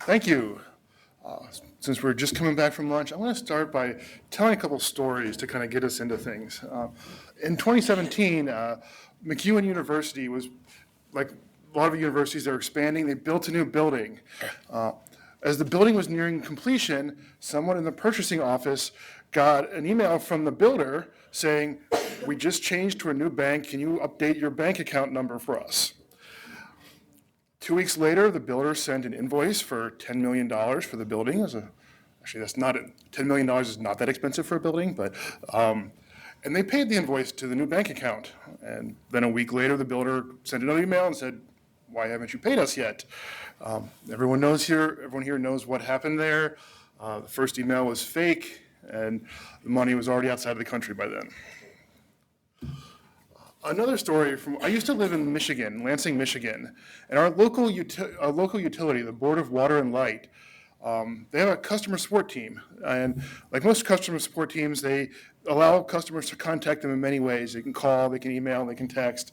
Thank you. Since we're just coming back from lunch, I want to start by telling a couple stories to kind of get us into things. In 2017, McEwen University was, like a lot of universities that are expanding, they built a new building. As the building was nearing completion, someone in the purchasing office got an email from the builder saying, "We just changed to a new bank. Can you update your bank account number for us?" 2 weeks later, the builder sent an invoice for $10 million for the building. Actually, that's not $10 million is not that expensive for a building, but and they paid the invoice to the new bank account. And then a week later, the builder sent another email and said, "Why haven't you paid us yet?" Everyone here knows what happened there. The first email was fake, and the money was already outside of the country by then. Another story I used to live in Michigan, Lansing, Michigan, and our local utility, the Board of Water and Light, they have a customer support team. And like most customer support teams, they allow customers to contact them in many ways. They can call, they can email, they can text.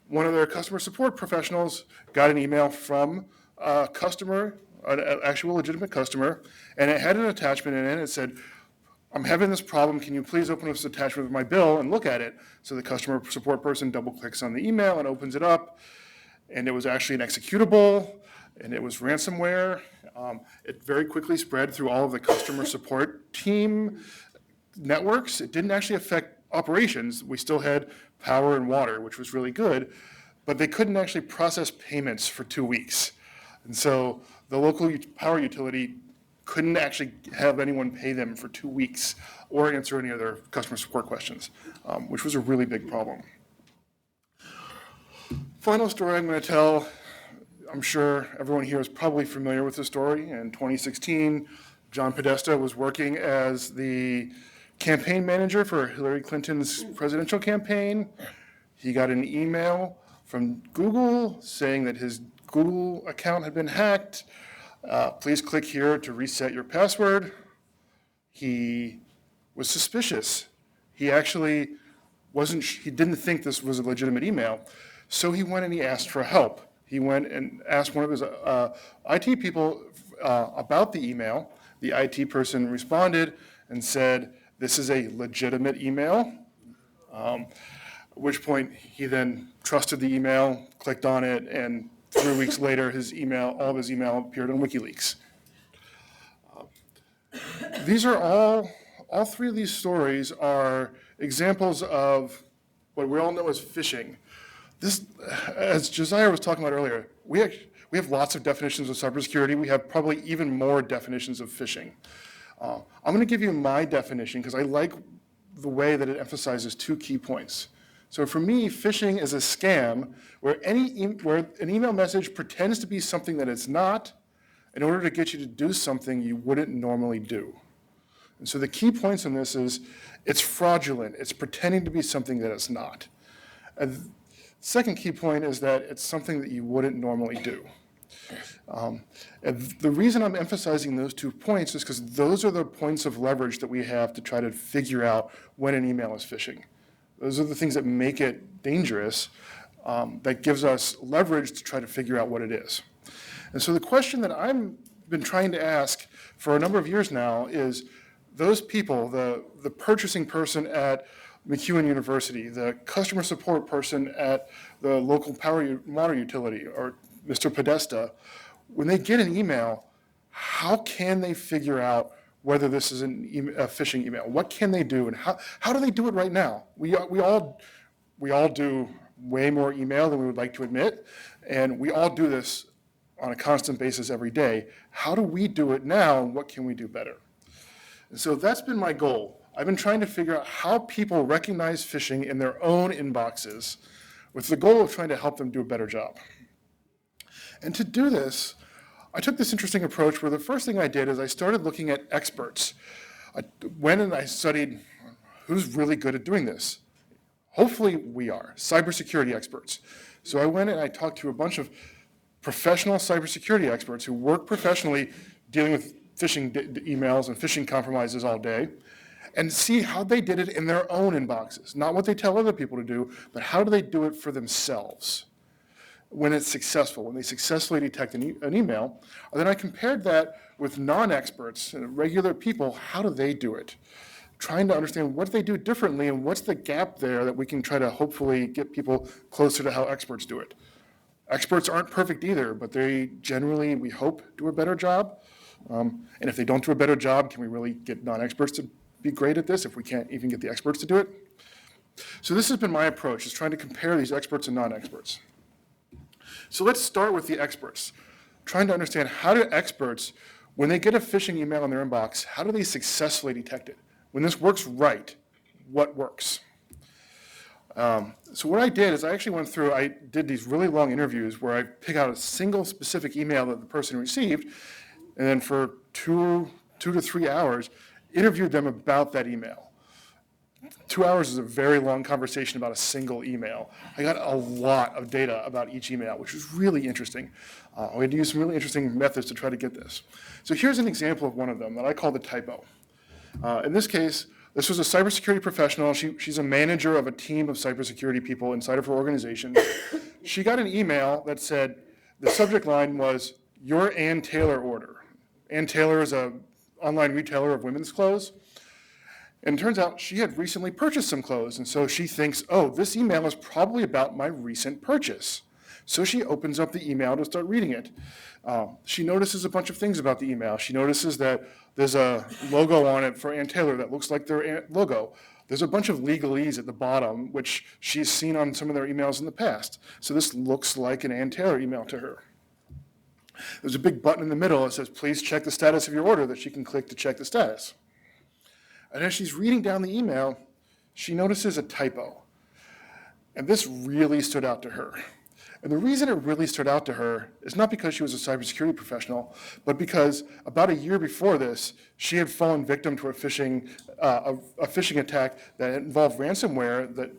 One of their customer support professionals got an email from a customer, an actual legitimate customer, and it had an attachment in it. It said, "I'm having this problem. Can you please open this attachment with my bill and look at it?" So the customer support person double clicks on the email and opens it up. And it was actually an executable, and it was ransomware. It very quickly spread through all of the customer support team networks. It didn't actually affect operations. We still had power and water, which was really good, but they couldn't actually process payments for 2 weeks. And so the local power utility couldn't actually have anyone pay them for 2 weeks or answer any of their customer support questions, which was a really big problem. Final story I'm going to tell, I'm sure everyone here is probably familiar with the story. In 2016, John Podesta was working as the campaign manager for Hillary Clinton's presidential campaign. He got an email from Google saying that his Google account had been hacked. Please click here to reset your password. He was suspicious. He didn't think this was a legitimate email. So he went and he asked for help. He went and asked one of his IT people about the email. The IT person responded and said, "This is a legitimate email." At which point he then trusted the email, clicked on it, and 3 weeks later, all of his email appeared on WikiLeaks. These are all three of these stories are examples of what we all know as phishing. This, as Josiah was talking about earlier, we have lots of definitions of cybersecurity. We have probably even more definitions of phishing. I'm going to give you my definition because I like the way that it emphasizes two key points. So for me, phishing is a scam where an email message pretends to be something that it's not in order to get you to do something you wouldn't normally do. And so the key points on this is it's fraudulent. It's pretending to be something that it's not. And second key point is that it's something that you wouldn't normally do. And the reason I'm emphasizing those 2 points is because those are the points of leverage that we have to try to figure out when an email is phishing. Those are the things that make it dangerous, that gives us leverage to try to figure out what it is. And so the question that I've been trying to ask for a number of years now is those people, the purchasing person at McEwen University, the customer support person at the local power and water utility, or Mr. Podesta, when they get an email, how can they figure out whether this is a phishing email? What can they do, and how do they do it right now? We all do way more email than we would like to admit, and we all do this on a constant basis every day. How do we do it now, and what can we do better? And so that's been my goal. I've been trying to figure out how people recognize phishing in their own inboxes with the goal of trying to help them do a better job. And to do this, I took this interesting approach where the first thing I did is I started looking at experts. I went and I studied who's really good at doing this. Hopefully we are, cybersecurity experts. So I went and I talked to a bunch of professional cybersecurity experts who work professionally dealing with phishing emails and phishing compromises all day, and see how they did it in their own inboxes. Not what they tell other people to do, but how do they do it for themselves? when it's successful, when they successfully detect an email. And then I compared that with non-experts, regular people. How do they do it? Trying to understand what they do differently and what's the gap there that we can try to hopefully get people closer to how experts do it. Experts aren't perfect either, but they generally, we hope, do a better job. And if they don't do a better job, can we really get non-experts to be great at this if we can't even get the experts to do it? So this has been my approach, is trying to compare these experts and non-experts. So let's start with the experts, trying to understand how do experts, when they get a phishing email in their inbox, how do they successfully detect it? When this works right, what works? So what I did is I actually went through, I did these really long interviews where I pick out a single specific email that the person received, and then for two to 3 hours, interviewed them about that email. 2 hours is a very long conversation about a single email. I got a lot of data about each email, which was really interesting. We had to use some really interesting methods to try to get this. So here's an example of one of them that I call the typo. In this case, this was a cybersecurity professional. She's a manager of a team of cybersecurity people inside of her organization. She got an email that said, the subject line was, your Ann Taylor order. Ann Taylor is an online retailer of women's clothes. And it turns out she had recently purchased some clothes, and so she thinks, oh, this email is probably about my recent purchase. So she opens up the email to start reading it. She notices a bunch of things about the email. She notices that there's a logo on it for Ann Taylor that looks like their logo. There's a bunch of legalese at the bottom, which she's seen on some of their emails in the past. So this looks like an Ann Taylor email to her. There's a big button in the middle that says, please check the status of your order, that she can click to check the status. And as she's reading down the email, she notices a typo. And this really stood out to her. And the reason it really stood out to her is not because she was a cybersecurity professional, but because about a year before this, she had fallen victim to a phishing attack that involved ransomware that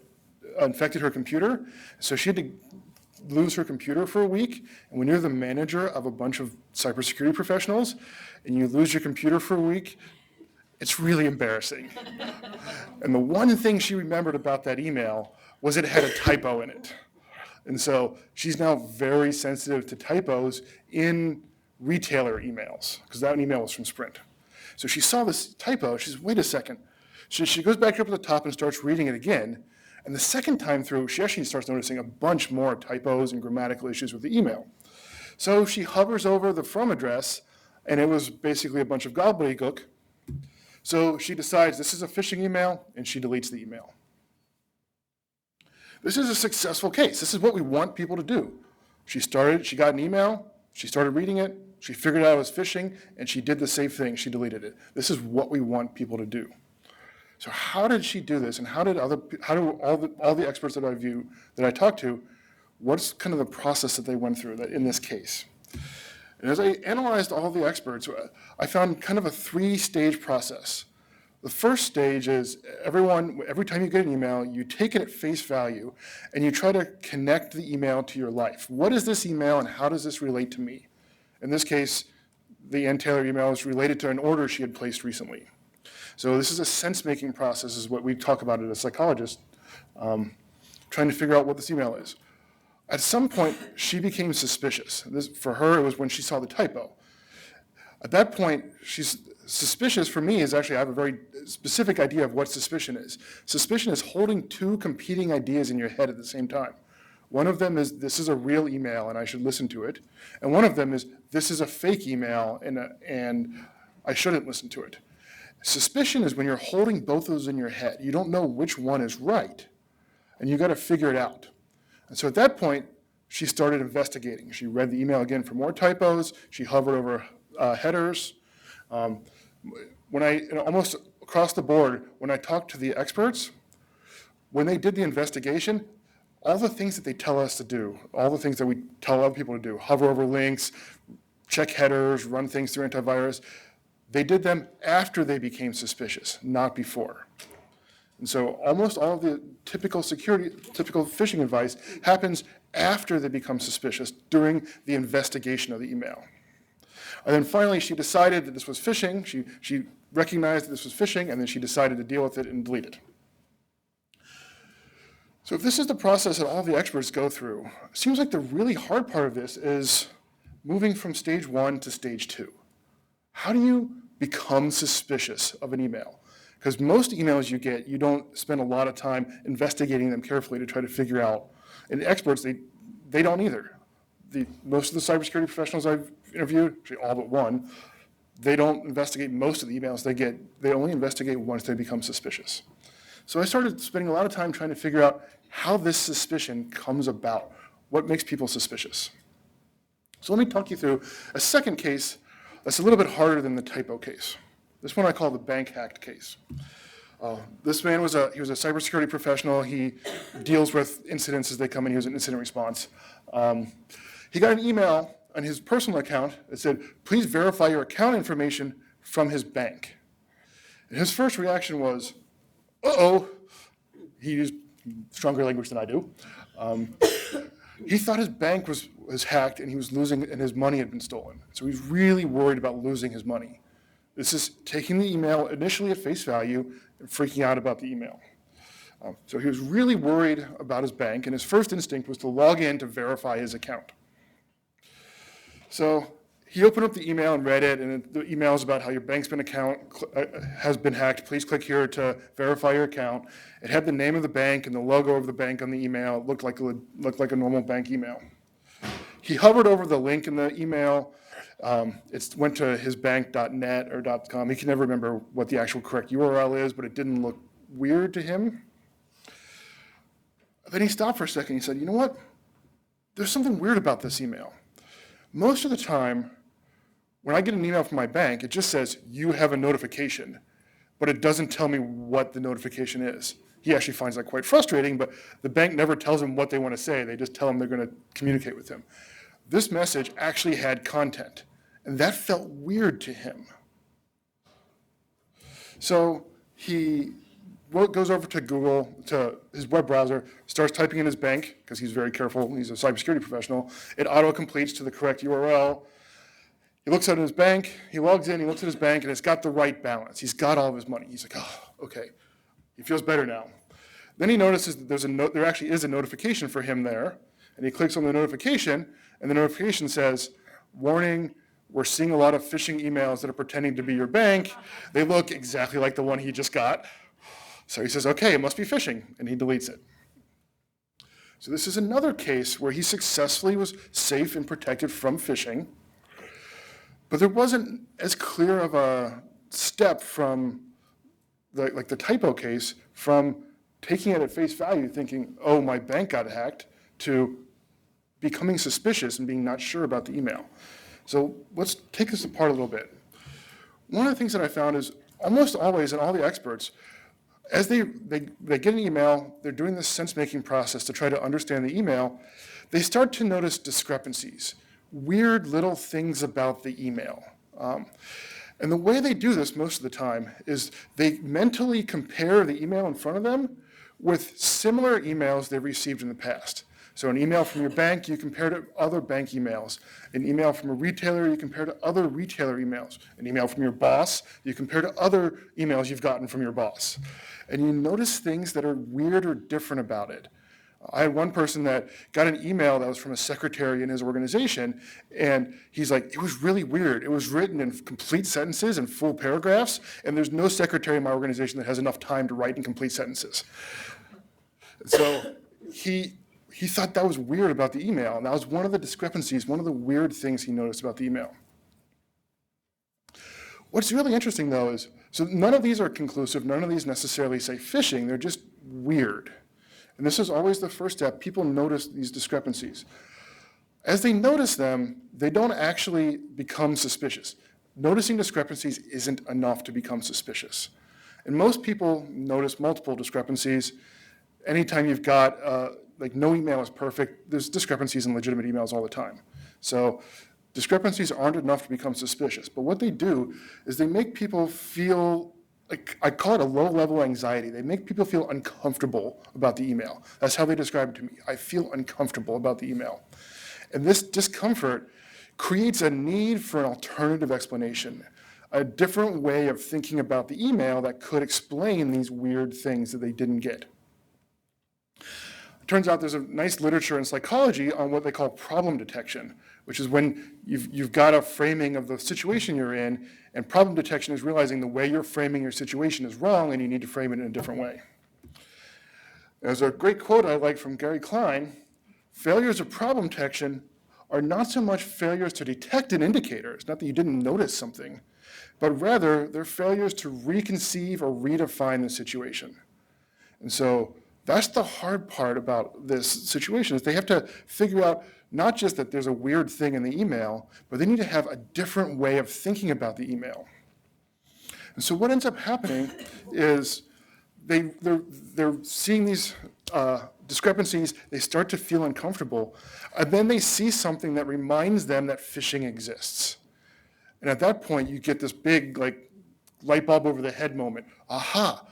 infected her computer. So she had to lose her computer for a week. And when you're the manager of a bunch of cybersecurity professionals and you lose your computer for a week, it's really embarrassing. And the one thing she remembered about that email was it had a typo in it. And so she's now very sensitive to typos in retailer emails, because that email was from Sprint. So she saw this typo, she says, wait a second. So she goes back up to the top and starts reading it again. And the second time through, she actually starts noticing a bunch more typos and grammatical issues with the email. So she hovers over the from address, and it was basically a bunch of gobbledygook. So she decides this is a phishing email, and she deletes the email. This is a successful case. This is what we want people to do. She got an email, she started reading it, she figured out it was phishing, and she did the same thing, she deleted it. This is what we want people to do. So how did she do this, and how do all the experts that I talked to, what's kind of the process that they went through in this case? And as I analyzed all the experts, I found kind of a 3-stage process. The first stage is every time you get an email, you take it at face value and you try to connect the email to your life. What is this email and how does this relate to me? In this case, the Ann Taylor email is related to an order she had placed recently. So this is a sense-making process, is what we talk about as a psychologist, trying to figure out what this email is. At some point, she became suspicious. For her, it was when she saw the typo. At that point, she's suspicious. For me, is actually, I have a very specific idea of what suspicion is. Suspicion is holding two competing ideas in your head at the same time. One of them is, this is a real email and I should listen to it. And one of them is, this is a fake email and I shouldn't listen to it. Suspicion is when you're holding both of those in your head. You don't know which one is right, and you got to figure it out. And so at that point, she started investigating. She read the email again for more typos. She hovered over headers. Almost across the board, when I talked to the experts, when they did the investigation, all the things that they tell us to do, all the things that we tell other people to do, hover over links, check headers, run things through antivirus, they did them after they became suspicious, not before. And so almost all of the typical phishing advice happens after they become suspicious, during the investigation of the email. And then finally, she decided that this was phishing. She recognized that this was phishing, and then she decided to deal with it and delete it. So if this is the process that all the experts go through, it seems like the really hard part of this is moving from stage 1 to stage 2. How do you become suspicious of an email? Because most emails you get, you don't spend a lot of time investigating them carefully to try to figure out. And experts, they don't either. Most of the cybersecurity professionals I've interviewed, actually all but one, they don't investigate most of the emails they get. They only investigate once they become suspicious. So I started spending a lot of time trying to figure out how this suspicion comes about. What makes people suspicious? So let me talk you through a second case that's a little bit harder than the typo case. This one I call the bank hacked case. This man was a cybersecurity professional. He deals with incidents as they come in. He was an incident response. He got an email on his personal account that said, please verify your account information from his bank. And his first reaction was, uh-oh. He used stronger language than I do. He thought his bank was hacked and he was losing, and his money had been stolen. So he's really worried about losing his money. This is taking the email initially at face value and freaking out about the email. So he was really worried about his bank, and his first instinct was to log in to verify his account. So he opened up the email and read it, and the email is about how your bank's account has been hacked. Please click here to verify your account. It had the name of the bank and the logo of the bank on the email. It looked like a normal bank email. He hovered over the link in the email. It went to hisbank.net or .com. He can never remember what the actual correct URL is, but it didn't look weird to him. Then he stopped for a second. He said, you know what? There's something weird about this email. Most of the time, when I get an email from my bank, it just says, you have a notification, but it doesn't tell me what the notification is. He actually finds that quite frustrating, but the bank never tells him what they want to say. They just tell him they're going to communicate with him. This message actually had content, and that felt weird to him. So he goes over to Google, to his web browser, starts typing in his bank, because he's very careful, he's a cybersecurity professional. It auto-completes to the correct URL. He looks at his bank, he logs in, he looks at his bank, and it's got the right balance. He's got all of his money. He's like, oh, okay. He feels better now. Then he notices that there actually is a notification for him there, and he clicks on the notification, and the notification says, warning, we're seeing a lot of phishing emails that are pretending to be your bank. They look exactly like the one he just got. So he says, okay, it must be phishing, and he deletes it. So this is another case where he successfully was safe and protected from phishing, but there wasn't as clear of a step from the typo case from taking it at face value, thinking, oh, my bank got hacked, to becoming suspicious and being not sure about the email. So let's take this apart a little bit. One of the things that I found is almost always in all the experts, as they get an email, they're doing this sense-making process to try to understand the email, they start to notice discrepancies, weird little things about the email. And the way they do this most of the time is they mentally compare the email in front of them with similar emails they've received in the past. So an email from your bank, you compare to other bank emails. An email from a retailer, you compare to other retailer emails. An email from your boss, you compare to other emails you've gotten from your boss. And you notice things that are weird or different about it. I had one person that got an email that was from a secretary in his organization, and he's like, it was really weird. It was written in complete sentences and full paragraphs, and there's no secretary in my organization that has enough time to write in complete sentences. So he thought that was weird about the email, and that was one of the discrepancies, one of the weird things he noticed about the email. What's really interesting, though, is, so none of these are conclusive, none of these necessarily say phishing, they're just weird. And this is always the first step. People notice these discrepancies. As they notice them, they don't actually become suspicious. Noticing discrepancies isn't enough to become suspicious. And most people notice multiple discrepancies. Anytime you've got, no email is perfect, there's discrepancies in legitimate emails all the time. So discrepancies aren't enough to become suspicious. But what they do is they make people feel, I call it a low-level anxiety. They make people feel uncomfortable about the email. That's how they describe it to me. I feel uncomfortable about the email. And this discomfort creates a need for an alternative explanation, a different way of thinking about the email that could explain these weird things that they didn't get. It turns out there's a nice literature in psychology on what they call problem detection, which is when you've got a framing of the situation you're in, and problem detection is realizing the way you're framing your situation is wrong and you need to frame it in a different way. There's a great quote I like from Gary Klein: failures of problem detection are not so much failures to detect an indicator, it's not that you didn't notice something, but rather they're failures to reconceive or redefine the situation. And so that's the hard part about this situation, is they have to figure out not just that there's a weird thing in the email, but they need to have a different way of thinking about the email. And so what ends up happening is they're seeing these discrepancies, they start to feel uncomfortable, and then they see something that reminds them that phishing exists. And at that point, you get this big light bulb over the head moment. Aha,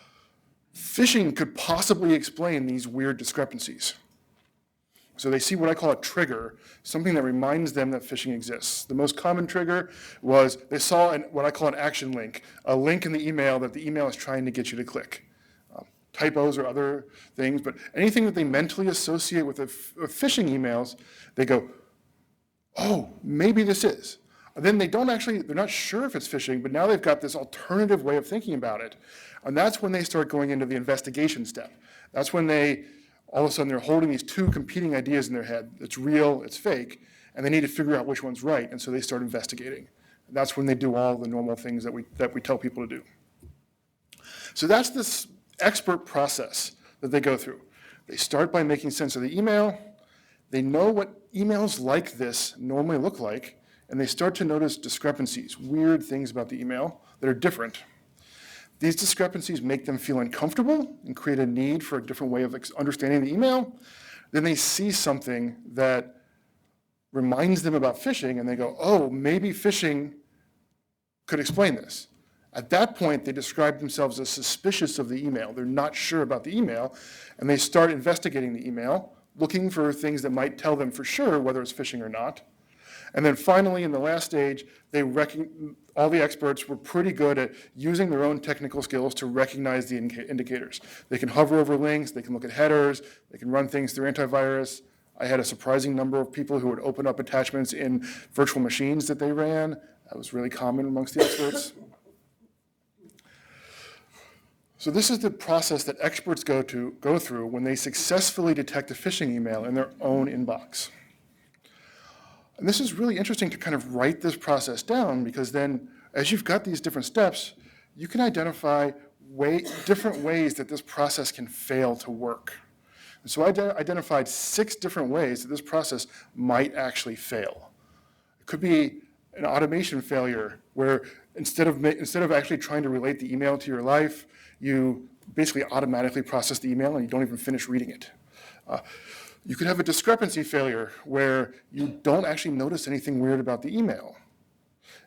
phishing could possibly explain these weird discrepancies. So they see what I call a trigger, something that reminds them that phishing exists. The most common trigger was they saw what I call an action link, a link in the email that the email is trying to get you to click. Typos or other things, but anything that they mentally associate with phishing emails, they go, oh, maybe this is. And then they're not sure if it's phishing, but now they've got this alternative way of thinking about it. And that's when they start going into the investigation step. That's when all of a sudden they're holding these two competing ideas in their head. It's real, it's fake, and they need to figure out which one's right, and so they start investigating. And that's when they do all the normal things that we tell people to do. So that's this expert process that they go through. They start by making sense of the email. They know what emails like this normally look like, and they start to notice discrepancies, weird things about the email that are different. These discrepancies make them feel uncomfortable and create a need for a different way of understanding the email. Then they see something that reminds them about phishing, and they go, oh, maybe phishing could explain this. At that point, they describe themselves as suspicious of the email. They're not sure about the email, and they start investigating the email, looking for things that might tell them for sure whether it's phishing or not. And then finally, in the last stage, all the experts were pretty good at using their own technical skills to recognize the indicators. They can hover over links, they can look at headers, they can run things through antivirus. I had a surprising number of people who would open up attachments in virtual machines that they ran. That was really common amongst the experts. So this is the process that experts go through when they successfully detect a phishing email in their own inbox. And this is really interesting to kind of write this process down, because then as you've got these different steps, you can identify different ways that this process can fail to work. And so I identified 6 different ways that this process might actually fail. It could be an automation failure where instead of actually trying to relate the email to your life, you basically automatically process the email and you don't even finish reading it. You could have a discrepancy failure where you don't actually notice anything weird about the email.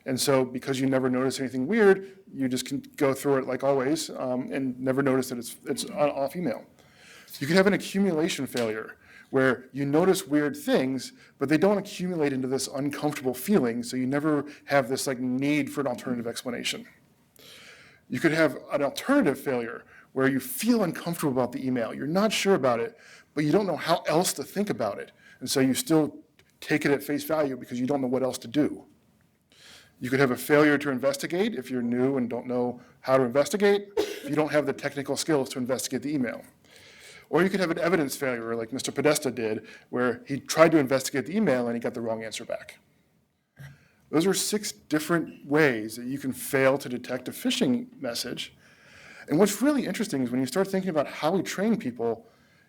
And so because you never notice anything weird, you just can go through it like always and never notice that it's off email. You could have an accumulation failure where you notice weird things, but they don't accumulate into this uncomfortable feeling, so you never have this need for an alternative explanation. You could have an alternative failure where you feel uncomfortable about the email. You're not sure about it, but you don't know how else to think about it. And so you still take it at face value because you don't know what else to do. You could have a failure to investigate if you're new and don't know how to investigate, if you don't have the technical skills to investigate the email. Or you could have an evidence failure like Mr. Podesta did, where he tried to investigate the email and he got the wrong answer back. Those are 6 different ways that you can fail to detect a phishing message. And what's really interesting is when you start thinking about how we train people,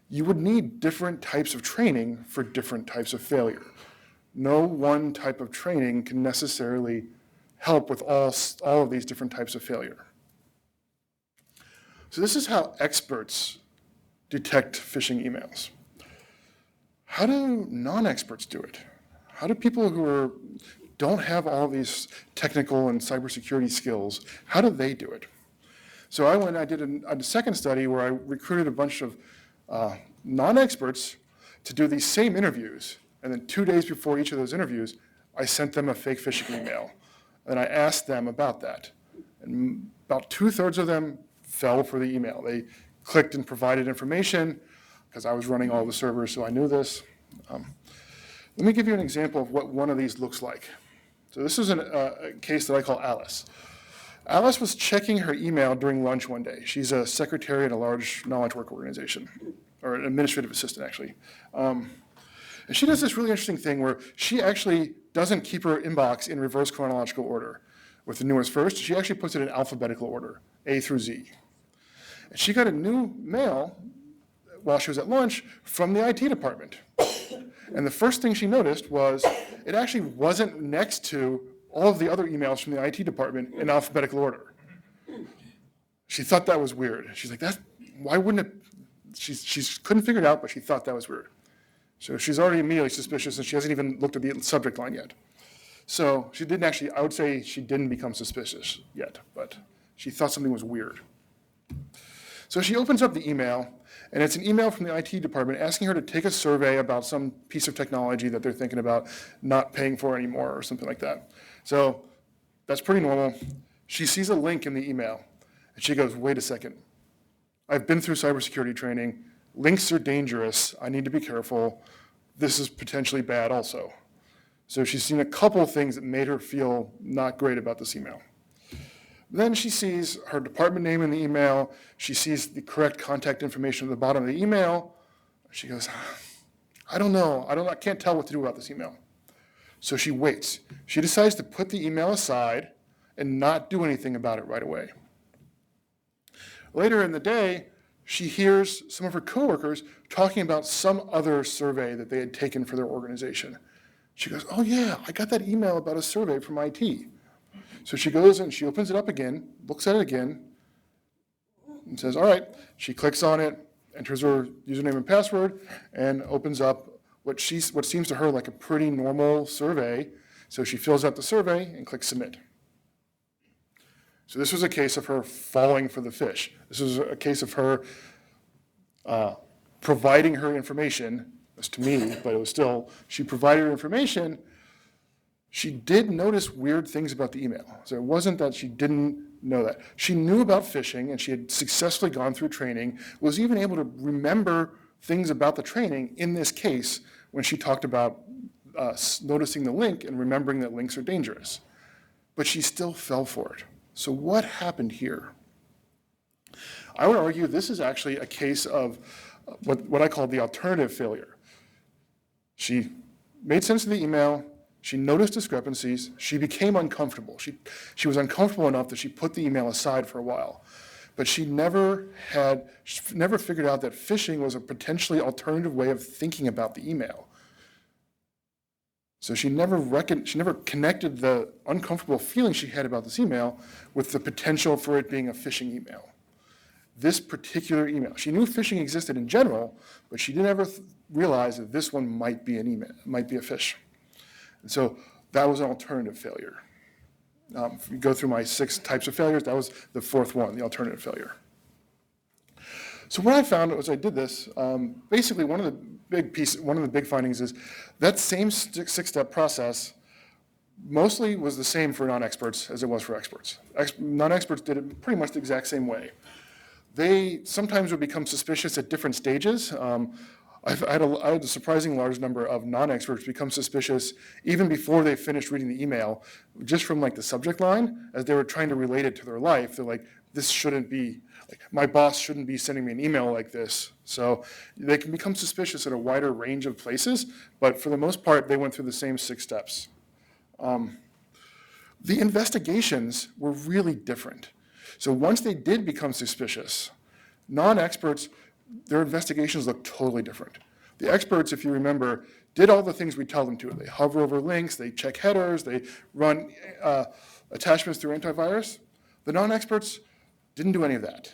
you would need different types of training for different types of failure. No one type of training can necessarily help with all of these different types of failure. So this is how experts detect phishing emails. How do non-experts do it? How do people who don't have all these technical and cybersecurity skills, how do they do it? So I did a second study where I recruited a bunch of non-experts to do these same interviews, and then 2 days before each of those interviews, I sent them a fake phishing email, and I asked them about that. And about 2/3 of them fell for the email. They clicked and provided information. because I was running all the servers, so I knew this. Let me give you an example of what one of these looks like. So this is a case that I call Alice. Alice was checking her email during lunch one day. She's a secretary at a large knowledge work organization, or an administrative assistant, actually. And she does this really interesting thing where she actually doesn't keep her inbox in reverse chronological order with the newest first. She actually puts it in alphabetical order, A through Z. And she got a new mail while she was at lunch from the IT department. And the first thing she noticed was it actually wasn't next to all of the other emails from the IT department in alphabetical order. She thought that was weird. She's like, why wouldn't it? She couldn't figure it out, but she thought that was weird. So she's already immediately suspicious, and she hasn't even looked at the subject line yet. So she didn't actually, I would say she didn't become suspicious yet, but she thought something was weird. So she opens up the email, and it's an email from the IT department asking her to take a survey about some piece of technology that they're thinking about not paying for anymore or something like that. So that's pretty normal. She sees a link in the email, and she goes, wait a second. I've been through cybersecurity training. Links are dangerous. I need to be careful. This is potentially bad also. So she's seen a couple of things that made her feel not great about this email. Then she sees her department name in the email. She sees the correct contact information at the bottom of the email. She goes, I don't know. I can't tell what to do about this email. So she waits. She decides to put the email aside and not do anything about it right away. Later in the day, she hears some of her coworkers talking about some other survey that they had taken for their organization. She goes, oh yeah, I got that email about a survey from IT. So she goes and she opens it up again, looks at it again, and says, all right. She clicks on it, enters her username and password, and opens up what seems to her like a pretty normal survey. So she fills out the survey and clicks submit. So this was a case of her falling for the fish. This was a case of her providing her information. That's to me, but it was still, she provided her information. She did notice weird things about the email. So it wasn't that she didn't know that. She knew about phishing, and she had successfully gone through training, was even able to remember things about the training in this case when she talked about noticing the link and remembering that links are dangerous. But she still fell for it. So what happened here? I would argue this is actually a case of what I call the alternative failure. She made sense of the email. She noticed discrepancies. She became uncomfortable. She was uncomfortable enough that she put the email aside for a while. But she never figured out that phishing was a potentially alternative way of thinking about the email. So she never connected the uncomfortable feeling she had about this email with the potential for it being a phishing email. This particular email, she knew phishing existed in general, but she didn't ever realize that this one might be an email, might be a phish. And so that was an alternative failure. If we go through my 6 types of failures, that was the 4th one, the alternative failure. So what I found as I did this, basically one of the big findings is that same 6-step process mostly was the same for non-experts as it was for experts. Non-experts did it pretty much the exact same way. They sometimes would become suspicious at different stages. I had a surprising large number of non-experts become suspicious even before they finished reading the email, just from like the subject line, as they were trying to relate it to their life. They're like, this shouldn't be, like, my boss shouldn't be sending me an email like this. So they can become suspicious at a wider range of places, but for the most part, they went through the same 6 steps. The investigations were really different. So once they did become suspicious, non-experts, their investigations looked totally different. The experts, if you remember, did all the things we tell them to. They hover over links, they check headers, they run attachments through antivirus. The non-experts didn't do any of that.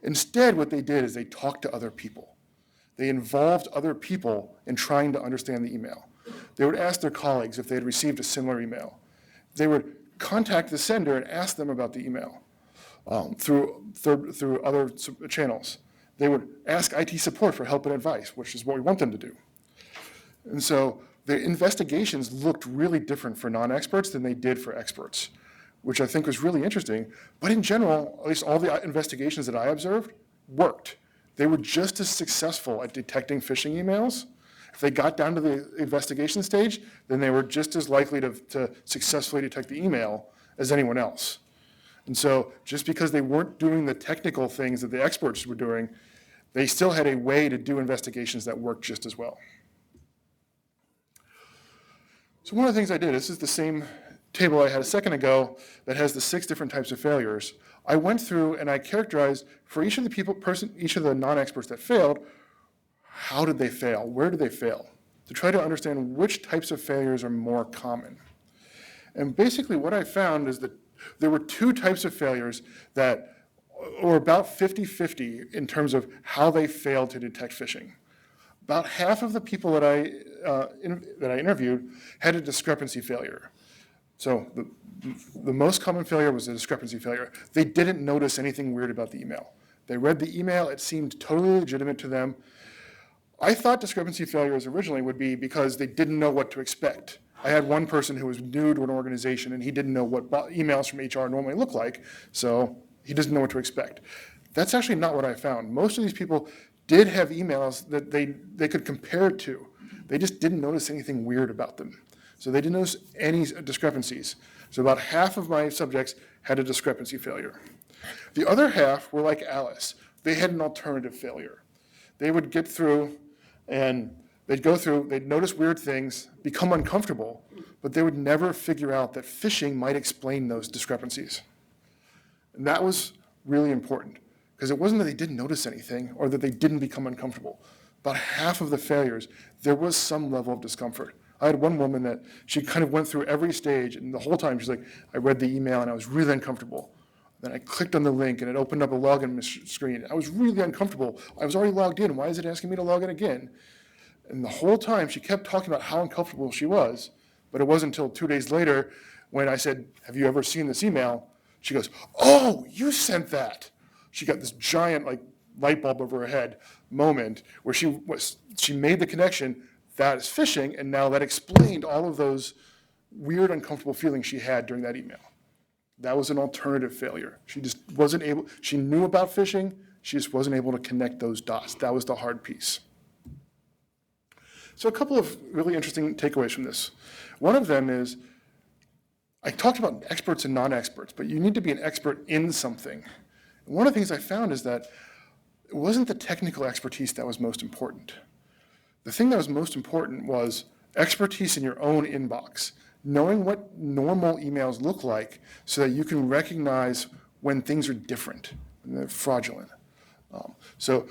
Instead, what they did is they talked to other people. They involved other people in trying to understand the email. They would ask their colleagues if they had received a similar email. They would contact the sender and ask them about the email through other channels. They would ask IT support for help and advice, which is what we want them to do. And so the investigations looked really different for non-experts than they did for experts, which I think was really interesting. But in general, at least all the investigations that I observed worked. they were just as successful at detecting phishing emails. If they got down to the investigation stage, then they were just as likely to successfully detect the email as anyone else. And so just because they weren't doing the technical things that the experts were doing, they still had a way to do investigations that worked just as well. So one of the things I did, this is the same table I had a second ago that has the 6 different types of failures. I went through and I characterized for each of the each of the non-experts that failed, how did they fail? Where did they fail? To try to understand which types of failures are more common. And basically what I found is that there were 2 types of failures that were about 50-50 in terms of how they failed to detect phishing. About half of the people that I interviewed had a discrepancy failure. So the most common failure was a discrepancy failure. They didn't notice anything weird about the email. They read the email, it seemed totally legitimate to them. I thought discrepancy failures originally would be because they didn't know what to expect. I had one person who was new to an organization and he didn't know what emails from HR normally look like, so he doesn't know what to expect. That's actually not what I found. Most of these people did have emails that they could compare it to. They just didn't notice anything weird about them. So they didn't notice any discrepancies. So about half of my subjects had a discrepancy failure. The other half were like Alice. They had an alternative failure. They would get through and they'd go through, they'd notice weird things, become uncomfortable, but they would never figure out that phishing might explain those discrepancies. And that was really important because it wasn't that they didn't notice anything or that they didn't become uncomfortable. About half of the failures, there was some level of discomfort. I had one woman that she kind of went through every stage, and the whole time she's like, I read the email and I was really uncomfortable. Then I clicked on the link and it opened up a login screen. I was really uncomfortable. I was already logged in. Why is it asking me to log in again? And the whole time she kept talking about how uncomfortable she was, but it wasn't until 2 days later when I said, have you ever seen this email? She goes, oh, you sent that. She got this giant light bulb over her head moment where she made the connection, that is phishing, and now that explained all of those weird, uncomfortable feelings she had during that email. That was an alternative failure. She just wasn't able, she knew about phishing, she just wasn't able to connect those dots. That was the hard piece. So a couple of really interesting takeaways from this. One of them is, I talked about experts and non-experts, but you need to be an expert in something. And one of the things I found is that it wasn't the technical expertise that was most important. The thing that was most important was expertise in your own inbox, knowing what normal emails look like so that you can recognize when things are different and they're fraudulent. So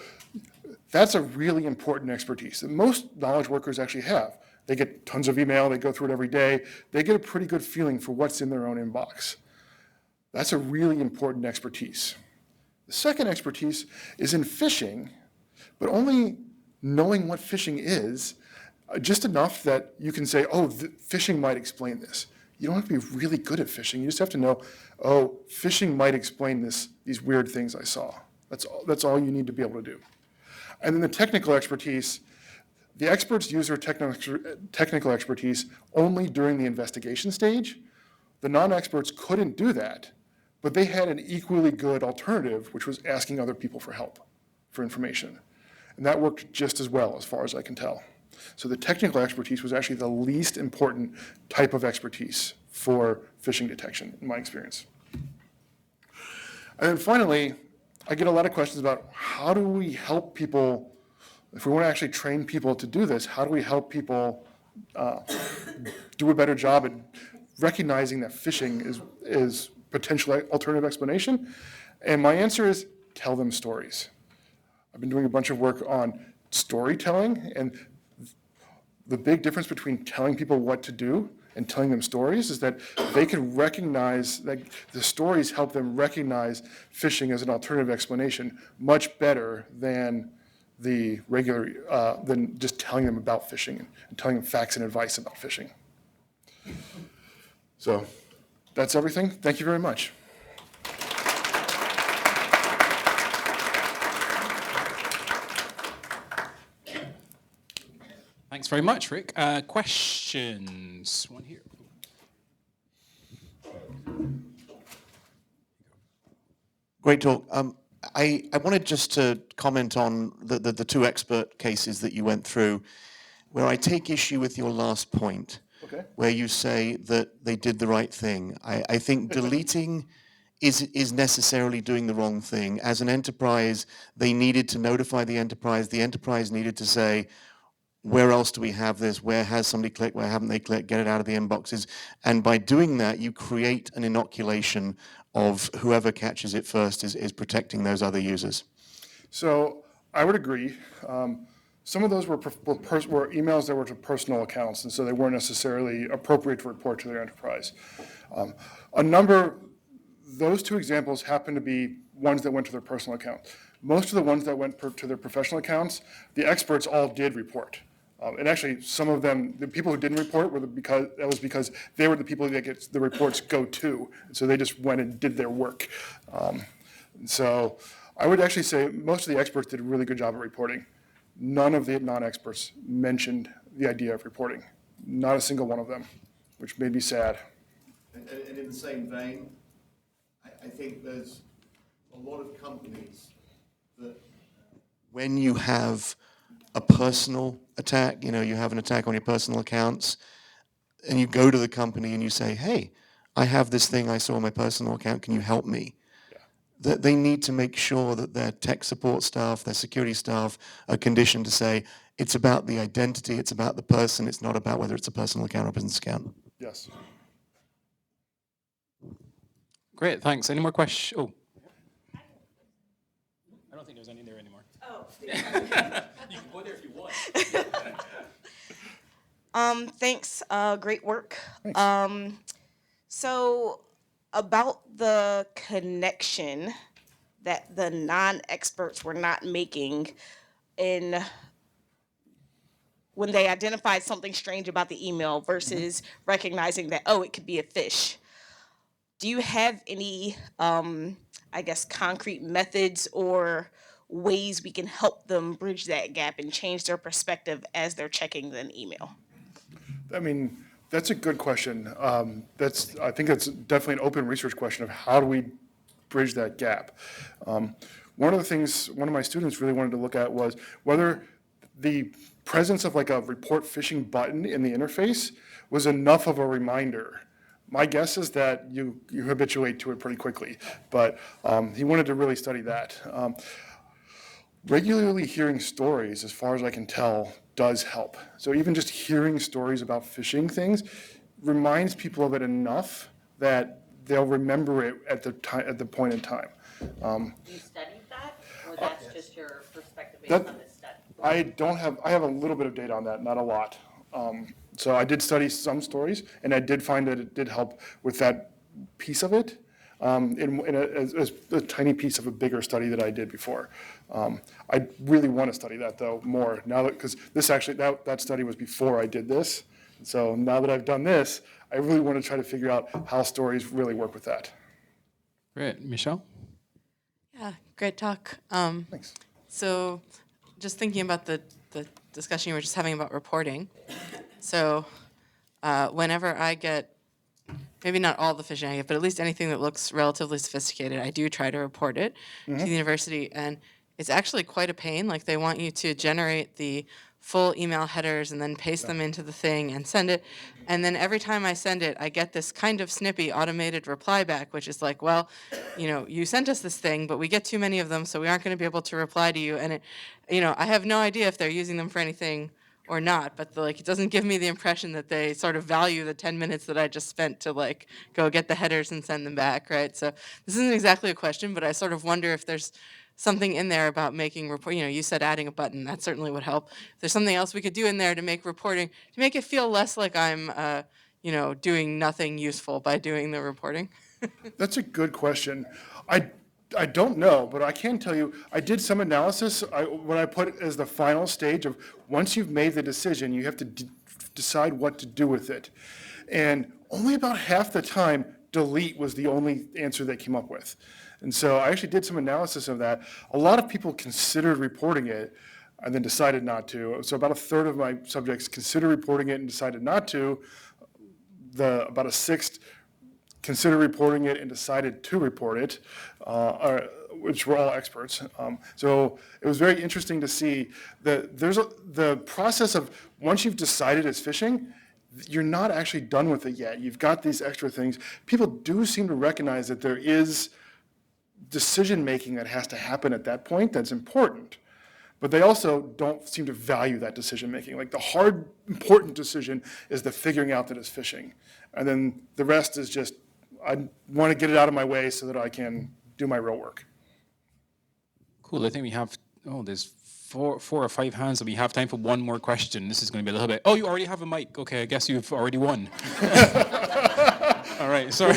that's a really important expertise that most knowledge workers actually have. They get tons of email, they go through it every day, they get a pretty good feeling for what's in their own inbox. That's a really important expertise. The second expertise is in phishing, but only knowing what phishing is, just enough that you can say, oh, phishing might explain this. You don't have to be really good at phishing. You just have to know, oh, phishing might explain these weird things I saw. That's all you need to be able to do. And then the technical expertise, the experts use their technical expertise only during the investigation stage. The non-experts couldn't do that, but they had an equally good alternative, which was asking other people for help, for information. And that worked just as well, as far as I can tell. So the technical expertise was actually the least important type of expertise for phishing detection, in my experience. And then finally, I get a lot of questions about how do we help people, if we want to actually train people to do this, how do we help people do a better job at recognizing that phishing is potential alternative explanation? And my answer is tell them stories. I've been doing a bunch of work on storytelling, and the big difference between telling people what to do and telling them stories is that they can recognize, that the stories help them recognize phishing as an alternative explanation much better than the regular, than just telling them about phishing and telling them facts and advice about phishing. So that's everything. Thank you very much. Thanks very much, Rick. Questions? One here. Great talk. I wanted just to comment on the two expert cases that you went through, where I take issue with your last point, Okay. where you say that they did the right thing. I think deleting is necessarily doing the wrong thing. As an enterprise, they needed to notify the enterprise. The enterprise needed to say, where else do we have this? Where has somebody clicked? Where haven't they clicked? Get it out of the inboxes. And by doing that, you create an inoculation of whoever catches it first is protecting those other users. So I would agree. Some of those were emails that were to personal accounts, and so they weren't necessarily appropriate to report to their enterprise. Those two examples happen to be ones that went to their personal account. Most of the ones that went to their professional accounts, the experts all did report. And actually, some of them, the people who didn't report because they were the people that the reports go to. And so they just went and did their work. So I would actually say most of the experts did a really good job at reporting. None of the non-experts mentioned the idea of reporting. Not a single one of them, which made me sad. And in the same vein, I think there's a lot of companies that when you have a personal attack, you have an attack on your personal accounts, and you go to the company and you say, hey, I have this thing I saw on my personal account, can you help me? That they need to make sure that their tech support staff, their security staff are conditioned to say, it's about the identity, it's about the person, it's not about whether it's a personal account or a business account. Yes. Great, thanks. Any more questions? Oh. I don't think there's any there anymore. Oh. You can go there if you want. Thanks. Great work. Thanks. So about the connection that the non-experts were not making in when they identified something strange about the email versus recognizing that, oh, it could be a phish. Do you have any, I guess, concrete methods or ways we can help them bridge that gap and change their perspective as they're checking an email? I mean, that's a good question. I think that's definitely an open research question of how do we bridge that gap. One of the things one of my students really wanted to look at was whether the presence of like a report phishing button in the interface was enough of a reminder. My guess is that you habituate to it pretty quickly, but he wanted to really study that. Regularly hearing stories, as far as I can tell, does help. So even just hearing stories about phishing things reminds people of it enough that they'll remember it at the point in time. You studied that, or that's just your perspective based That- on this study? I have a little bit of data on that, not a lot. So I did study some stories, and I did find that it did help with that piece of it, as a tiny piece of a bigger study that I did before. I really want to study that though more now because that study was before I did this. So now that I've done this, I really want to try to figure out how stories really work with that. Great. Michelle? Yeah, great talk. Thanks. So just thinking about the discussion you were just having about reporting. So whenever I get, maybe not all the phishing I get, but at least anything that looks relatively sophisticated, I do try to report it to the university. And it's actually quite a pain. Like they want you to generate the full email headers and then paste them into the thing and send it. And then every time I send it, I get this kind of snippy automated reply back, which is like, well, you sent us this thing, but we get too many of them, so we aren't going to be able to reply to you. And I have no idea if they're using them for anything or not, but it doesn't give me the impression that they sort of value the 10 minutes that I just spent to go get the headers and send them back, right? So this isn't exactly a question, but I sort of wonder if there's something in there about making report. You said adding a button, that certainly would help. If there's something else we could do in there to make reporting, to make it feel less like I'm, doing nothing useful by doing the reporting. That's a good question. I don't know, but I can tell you, I did some analysis. What I put as the final stage of once you've made the decision, you have to decide what to do with it. And only about half the time, delete was the only answer they came up with. And so I actually did some analysis of that. A lot of people considered reporting it and then decided not to. So about a third of my subjects considered reporting it and decided not to. About a sixth considered reporting it and decided to report it. which we're all experts. So it was very interesting to see that the process of once you've decided it's phishing, you're not actually done with it yet. You've got these extra things. People do seem to recognize that there is decision-making that has to happen at that point that's important. But they also don't seem to value that decision-making. Like the hard, important decision is the figuring out that it's phishing. And then the rest is just, I want to get it out of my way so that I can do my real work. Cool. I think we have, there's four or five hands, so we have time for one more question. This is going to be a little bit, you already have a mic. Okay, I guess you've already won. All right, sorry.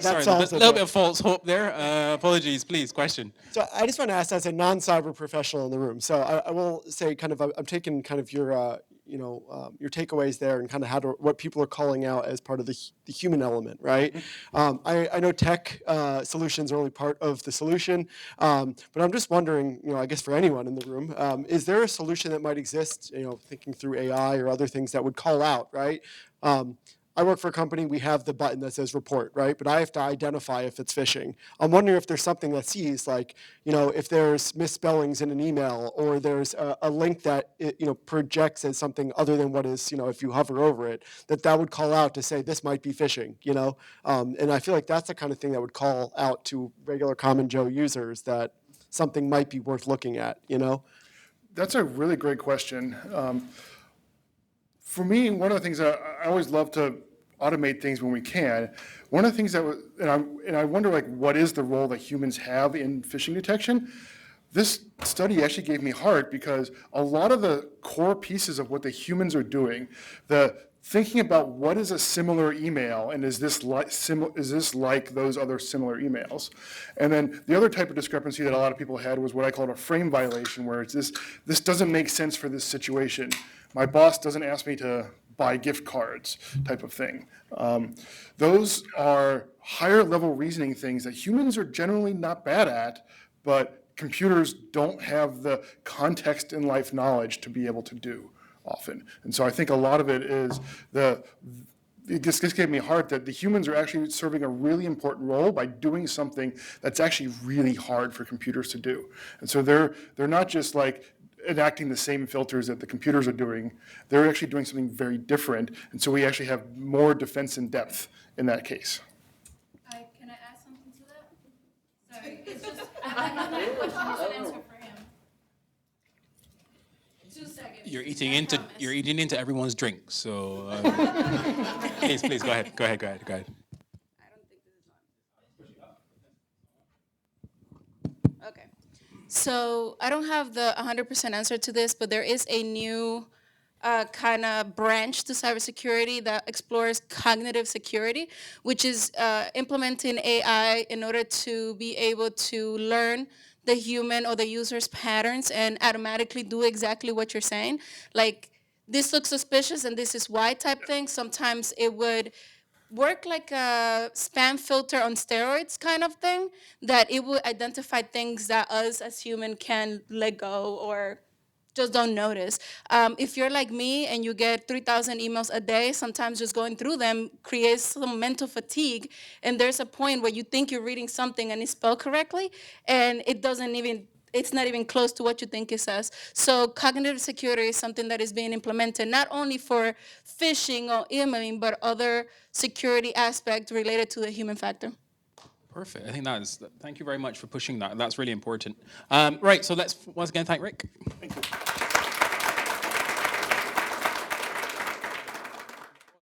Sorry, a little bit of false hope there. Apologies, please, question. So I just want to ask, as a non-cyber professional in the room, so I will say kind of, I'm taking kind of your, your takeaways there and kind of what people are calling out as part of the human element, right? I know tech solutions are only part of the solution, but I'm just wondering, I guess for anyone in the room, is there a solution that might exist, thinking through AI or other things that would call out, right? I work for a company, we have the button that says report, right? But I have to identify if it's phishing. I'm wondering if there's something that sees, like, if there's misspellings in an email or there's a link that, projects as something other than what is, if you hover over it, that would call out to say this might be phishing, And I feel like that's the kind of thing that would call out to regular common Joe users that something might be worth looking at, That's a really great question. For me, one of the things that I always love to automate things when we can. One of the things that was, and I wonder, like, what is the role that humans have in phishing detection? This study actually gave me heart because a lot of the core pieces of what the humans are doing, the thinking about what is a similar email and is this like those other similar emails? And then the other type of discrepancy that a lot of people had was what I called a frame violation, where it's this doesn't make sense for this situation. My boss doesn't ask me to buy gift cards type of thing. Those are higher level reasoning things that humans are generally not bad at, but computers don't have the context in life knowledge to be able to do often. And so I think a lot of it is it just gave me heart that the humans are actually serving a really important role by doing something that's actually really hard for computers to do. And so they're not just like enacting the same filters that the computers are doing, they're actually doing something very different. And so we actually have more defense in depth in that case. Can I add something to that? Sorry, it's just, I know that question you should answer for him. 2 seconds. You're eating into everyone's drink, so please go ahead. I don't think this is on. Okay. So I don't have the 100% answer to this, but there is a new kind of branch to cybersecurity that explores cognitive security, which is implementing AI in order to be able to learn the human or the user's patterns and automatically do exactly what you're saying. Like, this looks suspicious and this is why type thing. Sometimes it would work like a spam filter on steroids kind of thing, that it will identify things that us as human can let go or just don't notice. If you're like me and you get 3,000 emails a day, sometimes just going through them creates some mental fatigue, and there's a point where you think you're reading something and it's spelled correctly, and it's not even close to what you think it says. So cognitive security is something that is being implemented not only for phishing or emailing, but other security aspects related to the human factor. Perfect. I think thank you very much for pushing that. That's really important. Right, so let's once again thank Rick. Thank you.